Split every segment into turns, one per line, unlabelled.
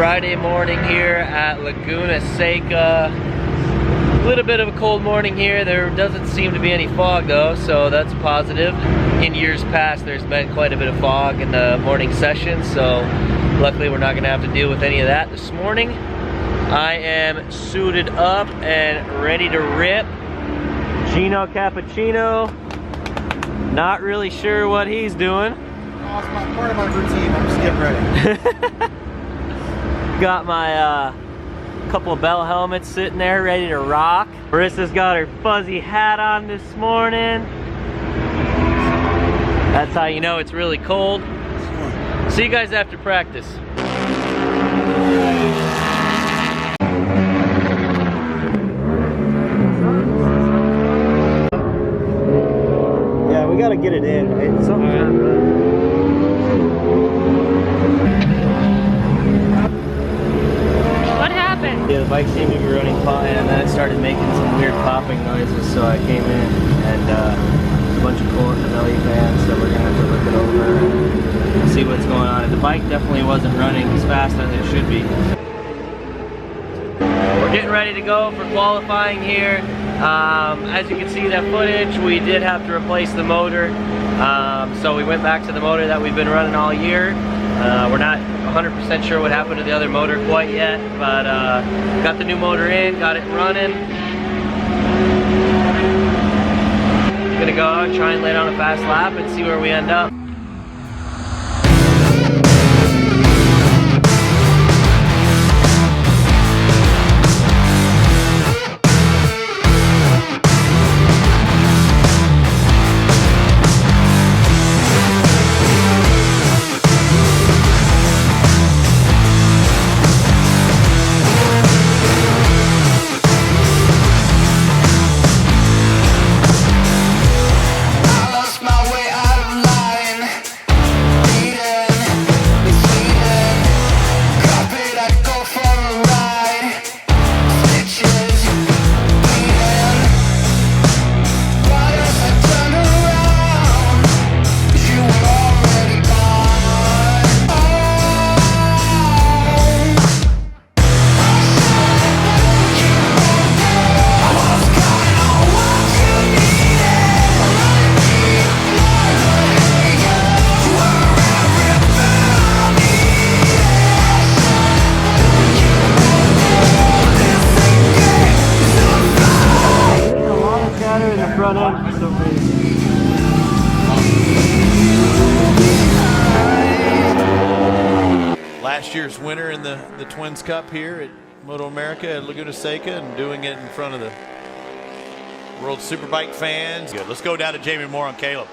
Friday morning here at Laguna Seca. A little bit of a cold morning here. There doesn't seem to be any fog though, so that's positive. In years past, there's been quite a bit of fog in the morning session, so luckily we're not gonna have to deal with any of that this morning. I am suited up and ready to rip. Gino Cappuccino, not really sure what he's doing.
Oh, it's part of my routine. I'm just getting ready.
Got my couple of bell helmets sitting there ready to rock. Marissa's got her fuzzy hat on this morning. That's how you know it's really cold. See you guys after practice. Yeah, we gotta get it in, right? Something. Yeah, the bike seemed to be running fine, and then it started making some weird popping noises, so I came in, and there's a bunch of cool belly fans, so we're gonna have to look it over and see what's going on. And the bike definitely wasn't running as fast as it should be. We're getting ready to go for qualifying here. As you can see that footage, we did have to replace the motor, so we went back to the motor that we've been running all year. We're not 100% sure what happened to the other motor quite yet, but got the new motor in, got it running. Gonna go out and try and lay down a fast lap and see where we end up.
Last year's winner in the Twins Cup here at Moto America at Laguna Seca, and doing it in front of the World Superbike fans. Good. Let's go down to Jamie Moore on Kaleb.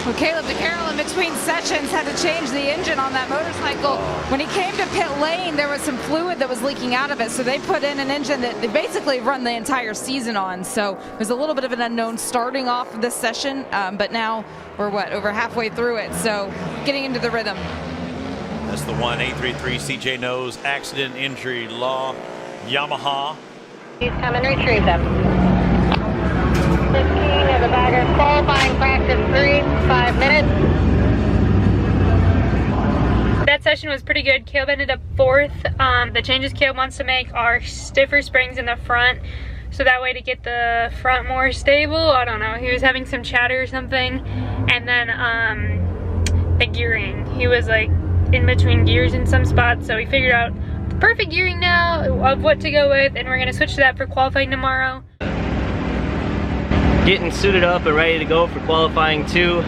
Well, Kaleb DeCarroll in between sessions had to change the engine on that motorcycle. When he came to pit lane, there was some fluid that was leaking out of it, so they put in an engine that they basically run the entire season on. So it was a little bit of an unknown starting off this session, but now we're over halfway through it, so getting into the rhythm.
That's the 1833 CJ Knows Accident Injury Law Yamaha.
Please come and retrieve them. 15 of the baggers qualifying practice 3, 5 minutes.
That session was pretty good. Kaleb ended up 4th. The changes Kaleb wants to make are stiffer springs in the front, so that way to get the front more stable. I don't know, he was having some chatter or something. And then the gearing, he was like in between gears in some spots, so we figured out the perfect gearing now of what to go with, and we're gonna switch to that for qualifying tomorrow.
Getting suited up and ready to go for qualifying too.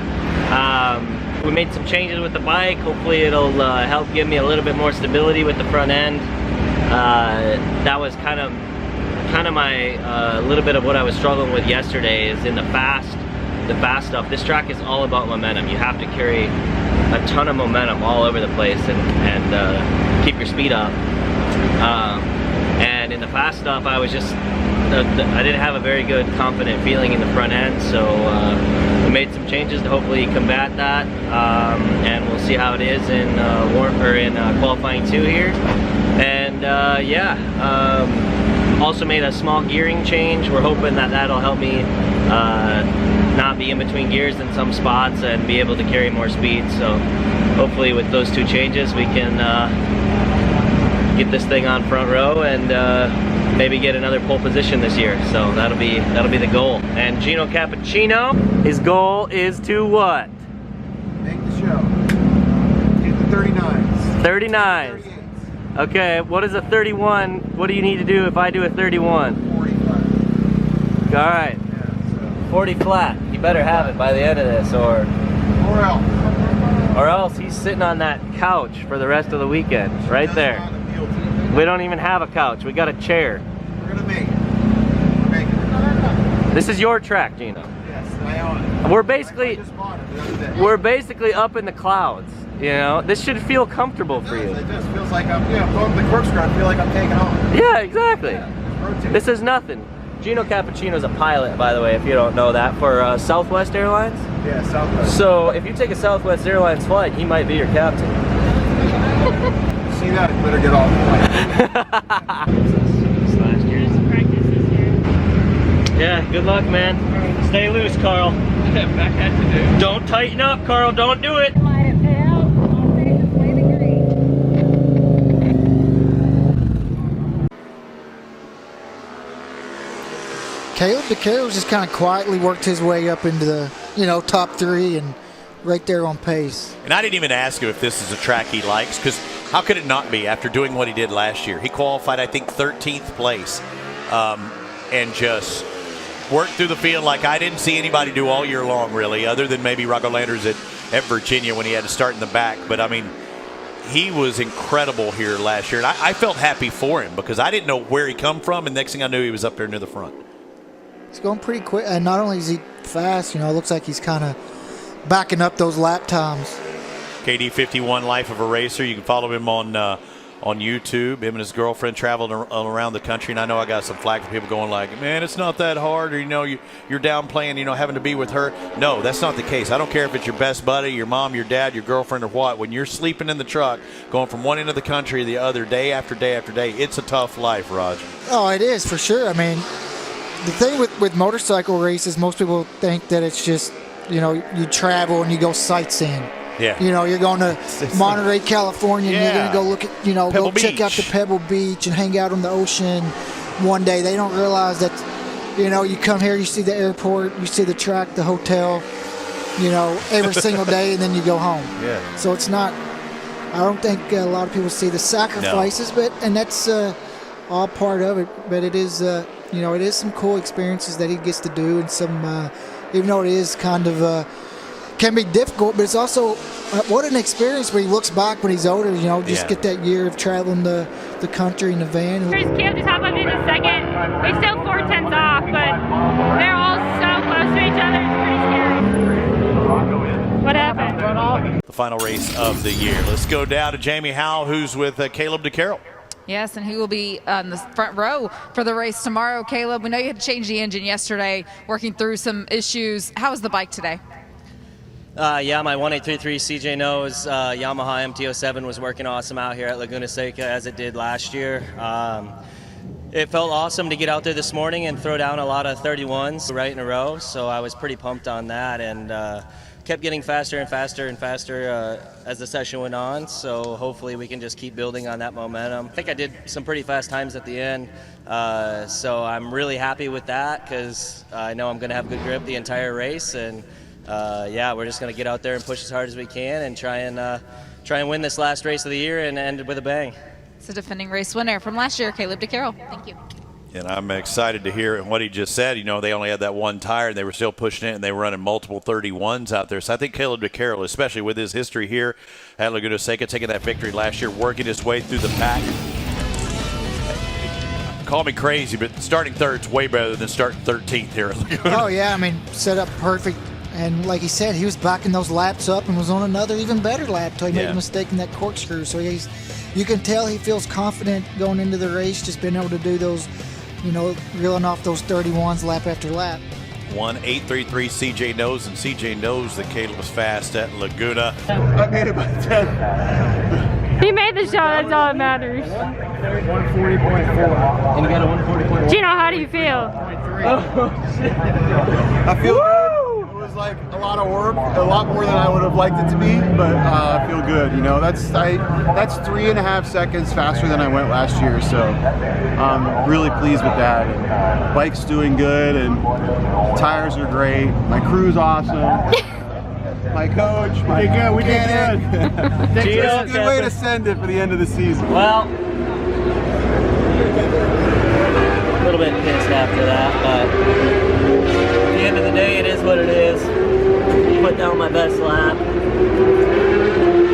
We made some changes with the bike. Hopefully it'll help give me a little bit more stability with the front end. That was kind of my little bit of what I was struggling with yesterday, is in the fast stuff. This track is all about momentum. You have to carry a ton of momentum all over the place and keep your speed up. And in the fast stuff, I was just I didn't have a very good confident feeling in the front end, so we made some changes to hopefully combat that, and we'll see how it is in qualifying 2 here. And also made a small gearing change. We're hoping that that'll help me not be in between gears in some spots and be able to carry more speed. So hopefully with those 2 changes we can get this thing on front row and maybe get another pole position this year. So that'll be the goal. And Gino Cappuccino, his goal is to what?
Make the show. Get the 39s.
39s.
38s.
Okay, what is a 31? What do you need to do if I do a 31?
45.
All right,
Yeah, so.
40 flat. You better have it by the end of this, or else he's sitting on that couch for the rest of the weekend, right there. We don't even have a couch. We got a chair.
We're gonna make it. We're making it.
This is your track, Gino.
Yes, I own it.
We're
I
basically
just bought it the other day.
we're basically up in the clouds. You know, this should feel comfortable for you.
It just feels like I'm, going to the corkscrew. I feel like I'm taking off.
Yeah, exactly.
Just rotate.
This is nothing. Gino Cappuccino's a pilot, by the way, if you don't know that, for Southwest Airlines.
Yeah, Southwest.
So if you take a Southwest Airlines flight, he might be your captain.
See that? It better get off the
Last year's practice this year.
Yeah, good luck, man. Stay loose, Carl. Don't tighten up, Carl. Don't do it.
Kaleb DeCarroll just kind of quietly worked his way up into the, top 3 and right there on pace.
And I didn't even ask him if this is a track he likes, because how could it not be after doing what he did last year? He qualified, I think, 13th place, and just worked through the field like I didn't see anybody do all year long, really, other than maybe Rocco Landers at Virginia when he had to start in the back. But, I mean, he was incredible here last year. And I felt happy for him because I didn't know where he come from, and next thing I knew, he was up there near the front.
He's going pretty quick, and not only is he fast, it looks like he's kind of backing up those lap times.
KD51, Life of a Racer. You can follow him on YouTube. Him and his girlfriend traveled around the country, and I know I got some flack from people going like, man, it's not that hard, or, you're downplaying, having to be with her. No, that's not the case. I don't care if it's your best buddy, your mom, your dad, your girlfriend, or what. When you're sleeping in the truck, going from one end of the country to the other, day after day after day, it's a tough life, Raj.
Oh, it is, for sure. I mean, the thing with motorcycle races, most people think that it's just, you travel and you go sightseeing.
Yeah.
You're going to Monterey, California, and you're going to go look at,
Pebble
go check
Beach.
out the Pebble Beach and hang out on the ocean one day. They don't realize that, you come here, you see the airport, you see the track, the hotel, every single day, and then you go home.
Yeah.
So it's not, I don't think a lot of people see the sacrifices, and that's all part of it. But it is, it is some cool experiences that he gets to do, and some, even though it is kind of, can be difficult, but it's also what an experience when he looks back when he's older, get that year of traveling the country in the van.
Here's Kaleb just hop up into second. They're still 4/10 off, but they're all so close to each other, it's pretty scary. What happened?
The final race of the year. Let's go down to Jamie Howell, who's with Kaleb DeCarroll.
Yes, and he will be on the front row for the race tomorrow. Kaleb, we know you had to change the engine yesterday, working through some issues. How was the bike today?
Yeah, my 1833 CJ knows Yamaha MT-07 was working awesome out here at Laguna Seca as it did last year. It felt awesome to get out there this morning and throw down a lot of 31s right in a row, so I was pretty pumped on that, and kept getting faster and faster and faster as the session went on, so hopefully we can just keep building on that momentum. I think I did some pretty fast times at the end, so I'm really happy with that because I know I'm going to have good grip the entire race, and yeah, we're just going to get out there and push as hard as we can and try and win this last race of the year and end it with a bang.
It's a defending race winner from last year, Kaleb DeCarroll. Thank you.
And I'm excited to hear what he just said. They only had that one tire, and they were still pushing it, and they were running multiple 31s out there. So I think Kaleb DeCarroll, especially with his history here at Laguna Seca, taking that victory last year, working his way through the pack. Call me crazy, but starting third's way better than starting 13th here at Laguna.
Oh, yeah, I mean, set up perfect. And like he said, he was backing those laps up and was on another even better lap until he made a mistake in that corkscrew. So you can tell he feels confident going into the race, just being able to do those, reeling off those 31s lap after lap.
1833 CJ knows, and CJ knows that Kaleb was fast at Laguna.
I made it by 10.
He made the shot, that's all that matters.
140.4.
And you got a 140.1.
Gino, how do you feel?
I feel good. It was like a lot of work, a lot more than I would have liked it to be, but I feel good. You know, that's 3.5 seconds faster than I went last year, so I'm really pleased with that. And bike's doing good, and tires are great. My crew's awesome. My coach, my
we did good.
It's a good way to send it for the end of the season.
Well, a little bit pissed after that, but at the end of the day, it is what it is. Put down my best lap.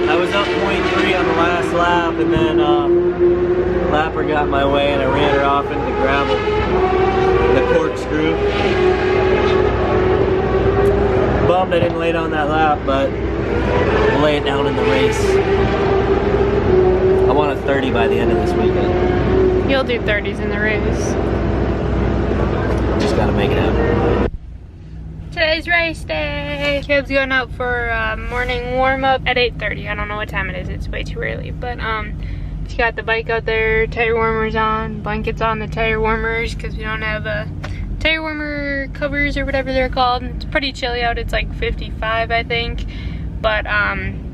I was up 0.3 on the last lap, and then lapper got in my way, and I ran her off into the gravel, the corkscrew. Bummed I didn't lay down that lap, but we'll lay it down in the race. I want a 30 by the end of this weekend.
You'll do 30s in the race.
Just gotta make it happen.
Today's race day. Caleb's going out for morning warm-up at 8:30. I don't know what time it is. It's way too early. But he's got the bike out there, tire warmers on, blankets on the tire warmers because we don't have tire warmer covers or whatever they're called. It's pretty chilly out. It's like 55, I think. But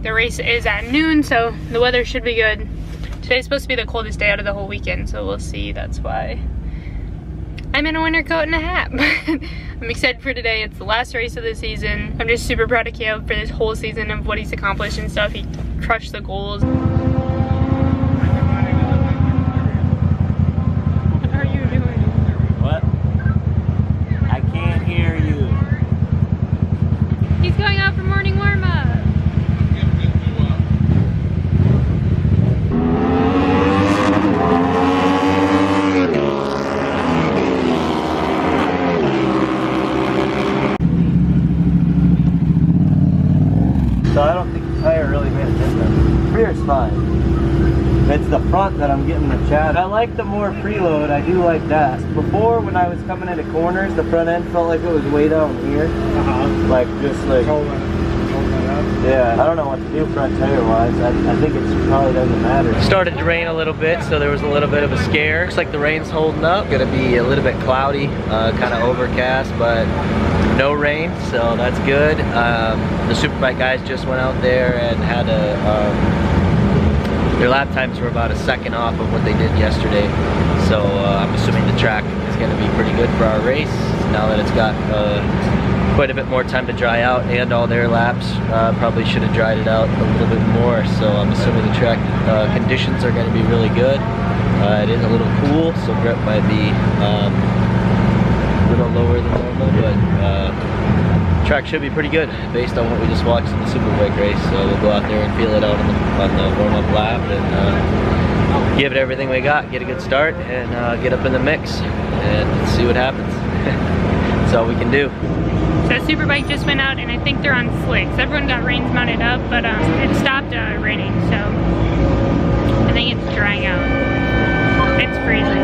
the race is at noon, so the weather should be good. Today's supposed to be the coldest day out of the whole weekend, so we'll see. That's why I'm in a winter coat and a hat. I'm excited for today. It's the last race of the season. I'm just super proud of Caleb for this whole season of what he's accomplished and stuff. He crushed the goals. What are you doing?
What? I can't hear you.
He's going out for morning warm-up.
So I don't think the tire really made a difference. Rear's fine. It's the front that I'm getting the chat. I like the more preload. I do like that. Before, when I was coming into corners, the front end felt like it was way down here. Like just like. Yeah, I don't know what to do front tire wise. I think it probably doesn't matter. Started to rain a little bit, so there was a little bit of a scare. Looks like the rain's holding up. Gonna be a little bit cloudy, kind of overcast, but no rain, so that's good. The Superbike guys just went out there and had their lap times were about a second off of what they did yesterday. So I'm assuming the track is going to be pretty good for our race now that it's got quite a bit more time to dry out, and all their laps probably should have dried it out a little bit more. So I'm assuming the track conditions are going to be really good. It is a little cool, so grip might be a little lower than normal, but track should be pretty good based on what we just watched in the Superbike race. So we'll go out there and feel it out on the warm-up lap and give it everything we got, get a good start, and get up in the mix and see what happens. That's all we can do.
So Superbike just went out, and I think they're on slicks. Everyone got reins mounted up, but it stopped raining, so I think it's drying out. It's freezing.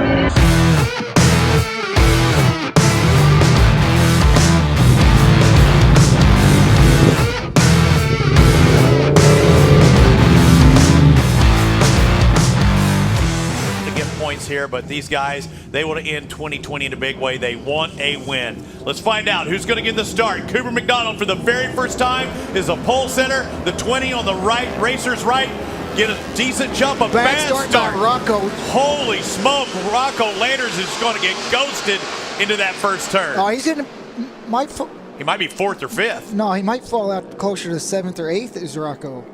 Here, but these guys, they want to end 2020 in a big way. They want a win. Let's find out who's going to get the start. Cooper McDonald for the very first time is a pole setter. The 20 on the right, racer's right. Get a decent jump, a bad start.
Rocco.
Holy smoke, Rocco Landers is going to get ghosted into that first turn.
Oh, he's gonna
He might be 4th or 5th.
No, he might fall out closer to 7th or 8th is Rocco.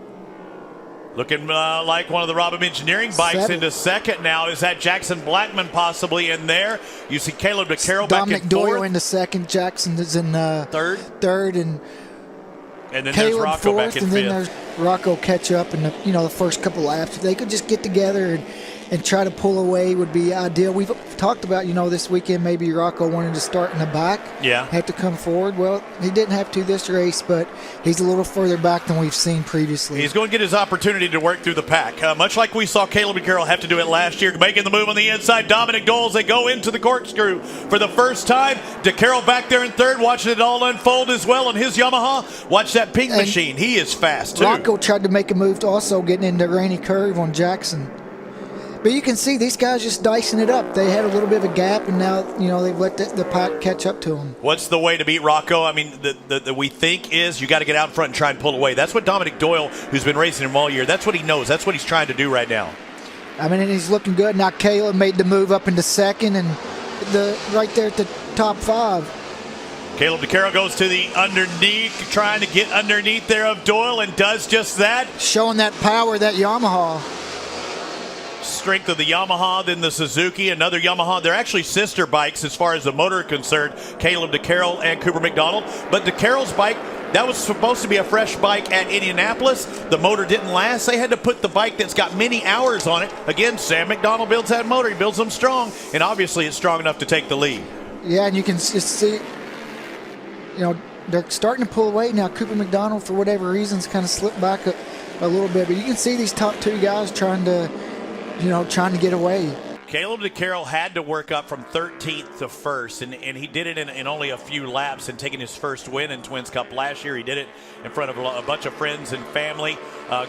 Looking like one of the Robham Engineering bikes into 2nd now. Is that Jackson Blackman possibly in there? You see Kaleb DeCarroll back in 4th.
Dominic Doyle into 2nd. Jackson is in 3rd, and
then
Kaleb
there's Rocco
4th,
back in 5th.
and then there's Rocco catch up in the first couple laps. If they could just get together and try to pull away would be ideal. We've talked about, this weekend maybe Rocco wanted to start in the back.
Yeah.
Have to come forward. Well, he didn't have to this race, but he's a little further back than we've seen previously.
He's going to get his opportunity to work through the pack. Much like we saw Kaleb DeCarroll have to do it last year, making the move on the inside. Dominic Doles, they go into the corkscrew for the first time. DeCarroll back there in 3rd, watching it all unfold as well on his Yamaha. Watch that pink machine. He is fast, too.
Rocco tried to make a move to also getting into Rainy Curve on Jackson. But you can see these guys just dicing it up. They had a little bit of a gap, and now they've let the pack catch up to them.
What's the way to beat Rocco? I mean, the we think is you got to get out in front and try and pull away. That's what Dominic Doyle, who's been racing him all year, that's what he knows. That's what he's trying to do right now.
I mean, and he's looking good. Now Kaleb made the move up into second, and right there at the top 5.
Kaleb DeCarroll goes to the underneath, trying to get underneath there of Doyle, and does just that.
Showing that power, that Yamaha.
Strength of the Yamaha, then the Suzuki, another Yamaha. They're actually sister bikes as far as the motor concerned, Kaleb DeCarroll and Cooper McDonald. But DeCarroll's bike, that was supposed to be a fresh bike at Indianapolis. The motor didn't last. They had to put the bike that's got many hours on it. Again, Sam McDonald builds that motor. He builds them strong, and obviously it's strong enough to take the lead.
Yeah, and you can just see, they're starting to pull away now. Cooper McDonald, for whatever reasons, kind of slipped back a little bit. But you can see these top 2 guys trying to get away.
Kaleb DeCarroll had to work up from 13th to 1st, and he did it in only a few laps, and taking his first win in Twins Cup last year. He did it in front of a bunch of friends and family.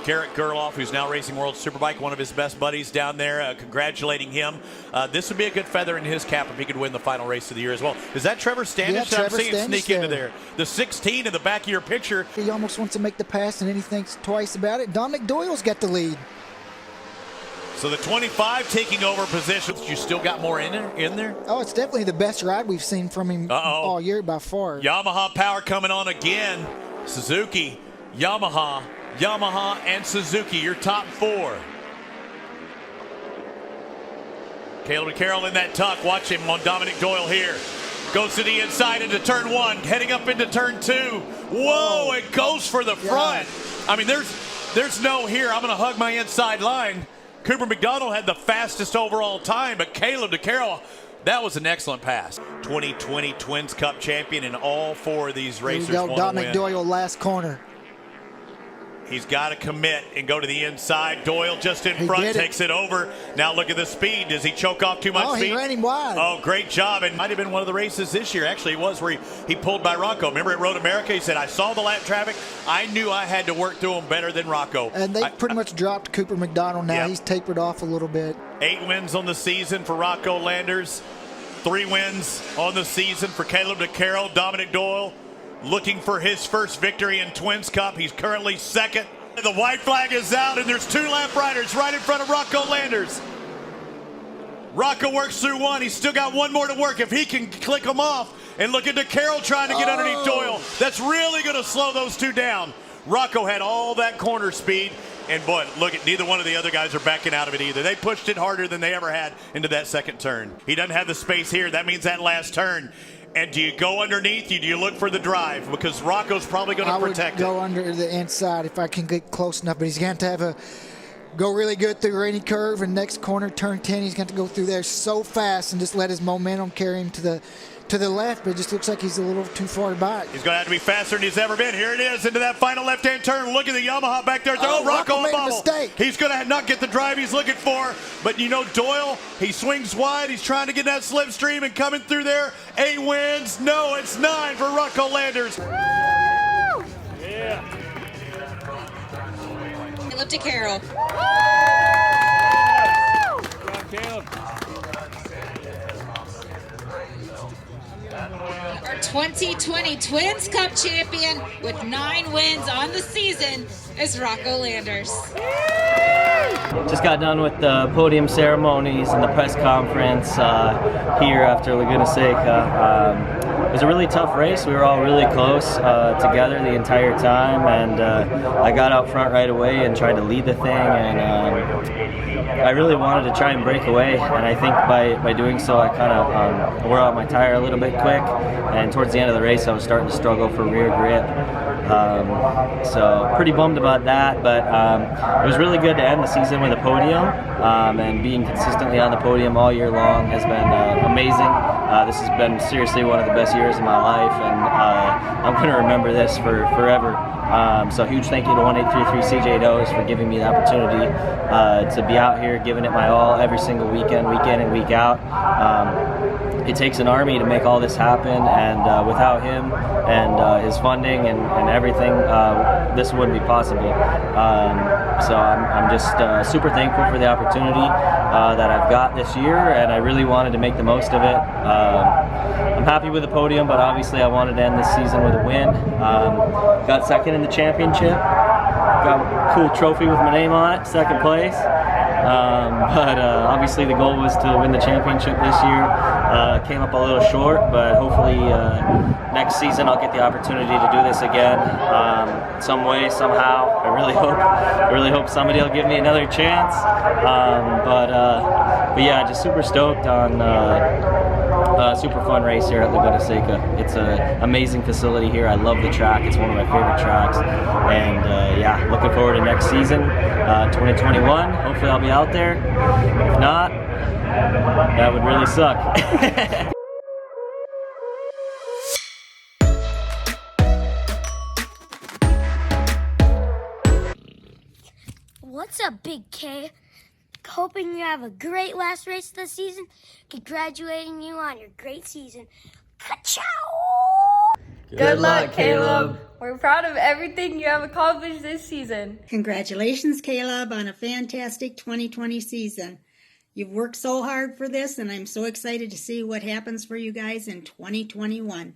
Garrett Gerloff, who's now racing World Superbike, one of his best buddies down there, congratulating him. This would be a good feather in his cap if he could win the final race of the year as well. Is that Trevor Standish?
Yeah,
I'm seeing it sneak into
there.
The 16 in the back of your picture.
He almost wants to make the pass, and then he thinks twice about it. Dominic Doyle's got the lead.
So the 25 taking over positions. You still got more in there?
Oh, it's definitely the best ride we've seen from him all year by far.
Yamaha power coming on again. Suzuki, Yamaha, and Suzuki, your top 4. Kaleb DeCarroll in that tuck. Watch him on Dominic Doyle here. Goes to the inside into turn 1, heading up into turn 2. Whoa, it goes for the front. I mean, there's no here, I'm going to hug my inside line. Cooper McDonald had the fastest overall time, but Kaleb DeCarroll, that was an excellent pass. 2020 Twins Cup champion in all 4 of these racers.
There you go, Dominic Doyle, last corner.
He's got to commit and go to the inside. Doyle just in front, takes it over. Now look at the speed. Does he choke off too much speed?
He ran him wide.
Oh, great job. And might have been one of the races this year. Actually, it was where he pulled by Rocco. Remember at Moto America, he said, I saw the lap traffic. I knew I had to work through him better than Rocco.
And they pretty much dropped Cooper McDonald now.
Yep.
He's tapered off a little bit.
8 wins on the season for Rocco Landers. 3 wins on the season for Kaleb DeCarroll. Dominic Doyle looking for his first victory in Twins Cup. He's currently 2nd. The white flag is out, and there's 2 lap riders right in front of Rocco Landers. Rocco works through 1. He's still got 1 more to work. If he can click them off, and look at DeCarroll trying to get underneath Doyle. That's really going to slow those 2 down. Rocco had all that corner speed, and boy, look at neither one of the other guys are backing out of it either. They pushed it harder than they ever had into that 2nd turn. He doesn't have the space here. That means that last turn. And do you go underneath? Do you look for the drive? Because Rocco's probably going to protect it.
I would go under the inside if I can get close enough. But he's going to have go really good through Rainy Curve. And next corner, turn 10, he's going to go through there so fast and just let his momentum carry him to the left. But it just looks like he's a little too far back.
He's going to have to be faster than he's ever been. Here it is into that final left-hand turn. Look at the Yamaha back there. Rocco
made a mistake.
He's going to not get the drive he's looking for. But Doyle, he swings wide. He's trying to get that slipstream and coming through there. 8 wins. No, it's 9 for Rocco Landers.
Yeah.
Kaleb DeCarroll. Our 2020 Twins Cup champion with 9 wins on the season is Rocco Landers.
Just got done with the podium ceremonies and the press conference here after Laguna Seca. It was a really tough race. We were all really close together the entire time, and I got out front right away and tried to lead the thing, and I really wanted to try and break away, and I think by doing so I kind of wore out my tire a little bit quick, and towards the end of the race I was starting to struggle for rear grip. So pretty bummed about that, but it was really good to end the season with a podium, and being consistently on the podium all year long has been amazing. This has been seriously one of the best years of my life, and I'm going to remember this for forever.
So huge thank you to 1833 CJ Does for giving me the opportunity to be out here, giving it my all every single weekend, week in and week out. It takes an army to make all this happen, and without him and his funding and everything, this wouldn't be possible. So I'm just super thankful for the opportunity that I've got this year, and I really wanted to make the most of it. I'm happy with the podium, but obviously I wanted to end this season with a win. Got second in the championship. Got a cool trophy with my name on it, second place. But obviously the goal was to win the championship this year. Came up a little short, but hopefully next season I'll get the opportunity to do this again, some way, somehow. I really hope somebody will give me another chance. But yeah, just super stoked on super fun race here at Laguna Seca. It's an amazing facility here. I love the track. It's one of my favorite tracks. And yeah, looking forward to next season, 2021. Hopefully I'll be out there. If not, that would really suck.
What's up, Big K? Hoping you have a great last race of the season. Congratulating you on your great season. Ka-chow!
Good luck, Kaleb. We're proud of everything you have accomplished this season.
Congratulations, Kaleb, on a fantastic 2020 season. You've worked so hard for this, and I'm so excited to see what happens for you guys in 2021.